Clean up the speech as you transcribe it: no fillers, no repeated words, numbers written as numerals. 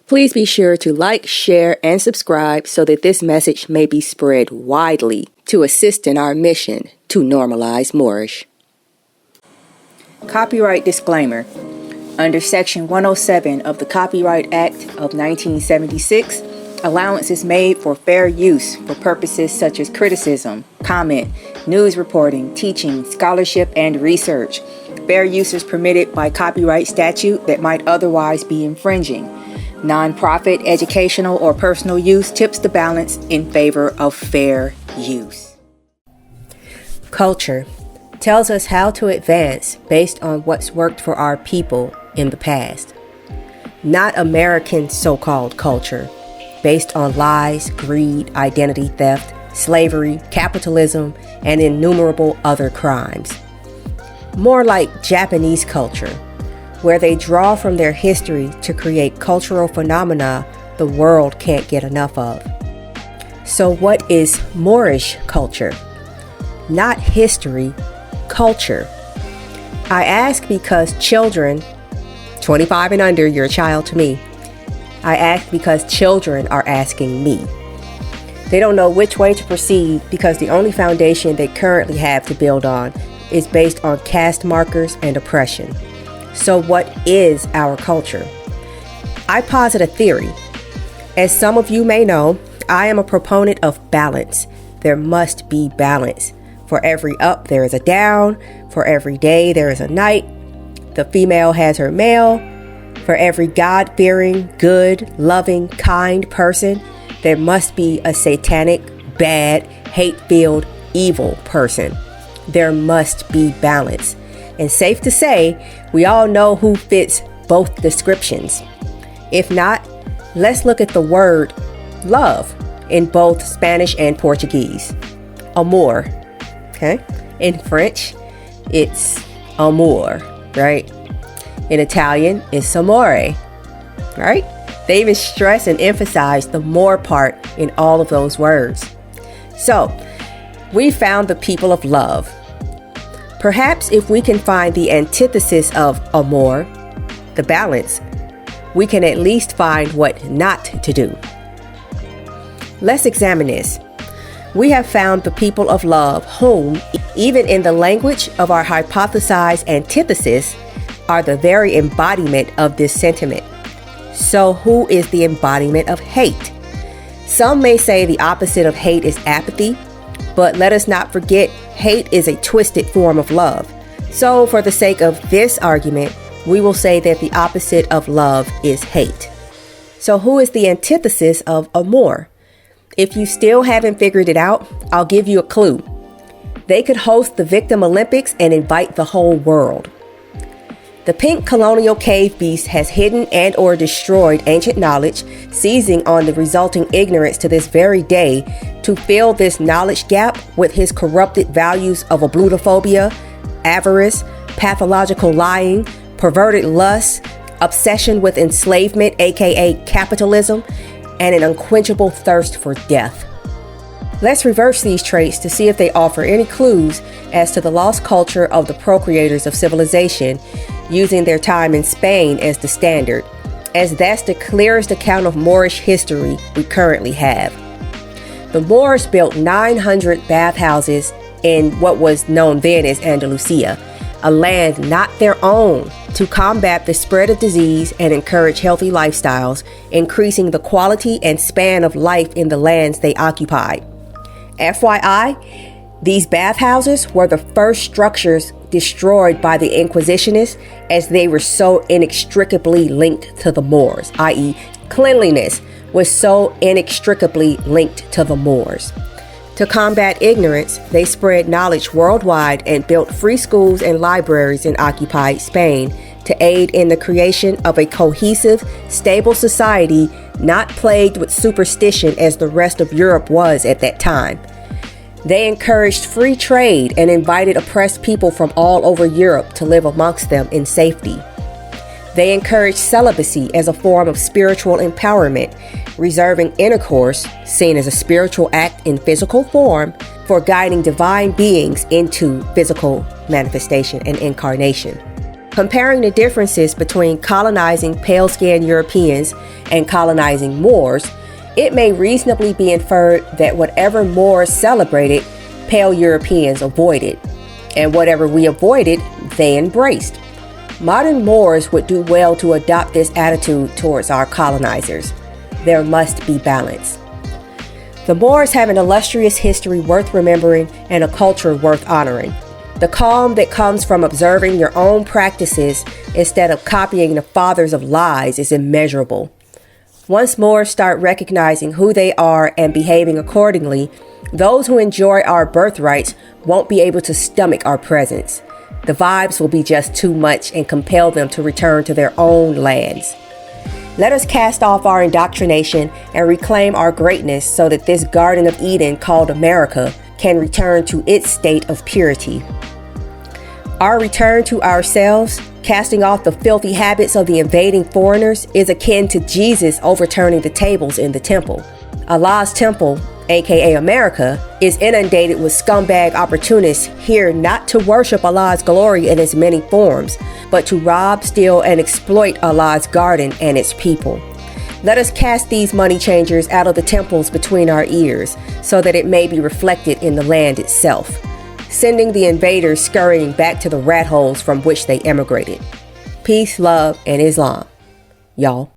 Please be sure to like, share, and subscribe so that this message may be spread widely to assist in our mission to normalize Moorish. Copyright disclaimer. Under Section 107 of the Copyright Act of 1976, allowance is made for fair use for purposes such as criticism, comment, news reporting, teaching, scholarship, and research. Fair use is permitted by copyright statute that might otherwise be infringing. Nonprofit, educational, or personal use tips the balance in favor of fair use. Culture tells us how to advance based on what's worked for our people in the past. Not American so-called culture, based on lies, greed, identity theft, slavery, capitalism, and innumerable other crimes. More like Japanese culture, where they draw from their history to create cultural phenomena the world can't get enough of. So what is Moorish culture? Not history, culture. I ask because children, 25 and under, you're a child to me. I ask because children are asking me. They don't know which way to proceed because the only foundation they currently have to build on is based on caste markers and oppression. So what is our culture? I posit a theory. As some of you may know, I am a proponent of balance. There must be balance. For every up, there is a down. For every day, there is a night. The female has her male. For every God-fearing, good, loving, kind person, there must be a satanic, bad, hate-filled, evil person. There must be balance. And safe to say, we all know who fits both descriptions. If not, let's look at the word love in both Spanish and Portuguese. Amor, okay? In French, it's amour, right? In Italian, it's amore, right? They even stress and emphasize the more part in all of those words. So, we found the people of love. Perhaps if we can find the antithesis of amor, the balance, we can at least find what not to do. Let's examine this. We have found the people of love whom, even in the language of our hypothesized antithesis, are the very embodiment of this sentiment. So who is the embodiment of hate? Some may say the opposite of hate is apathy, but let us not forget hate is a twisted form of love. So for the sake of this argument, we will say that the opposite of love is hate. So who is the antithesis of amor? If you still haven't figured it out, I'll give you a clue. They could host the Victim Olympics and invite the whole world. The pink colonial cave beast has hidden and or destroyed ancient knowledge, seizing on the resulting ignorance to this very day to fill this knowledge gap with his corrupted values of ablutophobia, avarice, pathological lying, perverted lust, obsession with enslavement, aka capitalism, and an unquenchable thirst for death. Let's reverse these traits to see if they offer any clues as to the lost culture of the procreators of civilization, using their time in Spain as the standard, as that's the clearest account of Moorish history we currently have. The Moors built 900 bathhouses in what was known then as Andalusia, a land not their own, to combat the spread of disease and encourage healthy lifestyles, increasing the quality and span of life in the lands they occupied. FYI, these bathhouses were the first structures destroyed by the Inquisitionists, as they were so inextricably linked to the Moors, i.e., cleanliness was so inextricably linked to the Moors. To combat ignorance, they spread knowledge worldwide and built free schools and libraries in occupied Spain to aid in the creation of a cohesive, stable society not plagued with superstition as the rest of Europe was at that time. They encouraged free trade and invited oppressed people from all over Europe to live amongst them in safety. They encouraged celibacy as a form of spiritual empowerment, reserving intercourse, seen as a spiritual act in physical form, for guiding divine beings into physical manifestation and incarnation. Comparing the differences between colonizing pale-skinned Europeans and colonizing Moors, it may reasonably be inferred that whatever Moors celebrated, pale Europeans avoided, and whatever we avoided, they embraced. Modern Moors would do well to adopt this attitude towards our colonizers. There must be balance. The Moors have an illustrious history worth remembering and a culture worth honoring. The calm that comes from observing your own practices instead of copying the fathers of lies is immeasurable. Once Moors start recognizing who they are and behaving accordingly, those who enjoy our birthrights won't be able to stomach our presence. The vibes will be just too much and compel them to return to their own lands. Let us cast off our indoctrination and reclaim our greatness so that this Garden of Eden called America can return to its state of purity. Our return to ourselves, casting off the filthy habits of the invading foreigners, is akin to Jesus overturning the tables in the temple. Allah's temple, aka America, is inundated with scumbag opportunists here not to worship Allah's glory in its many forms, but to rob, steal, and exploit Allah's garden and its people. Let us cast these money changers out of the temples between our ears, so that it may be reflected in the land itself, sending the invaders scurrying back to the rat holes from which they emigrated. Peace, love, and Islam, y'all.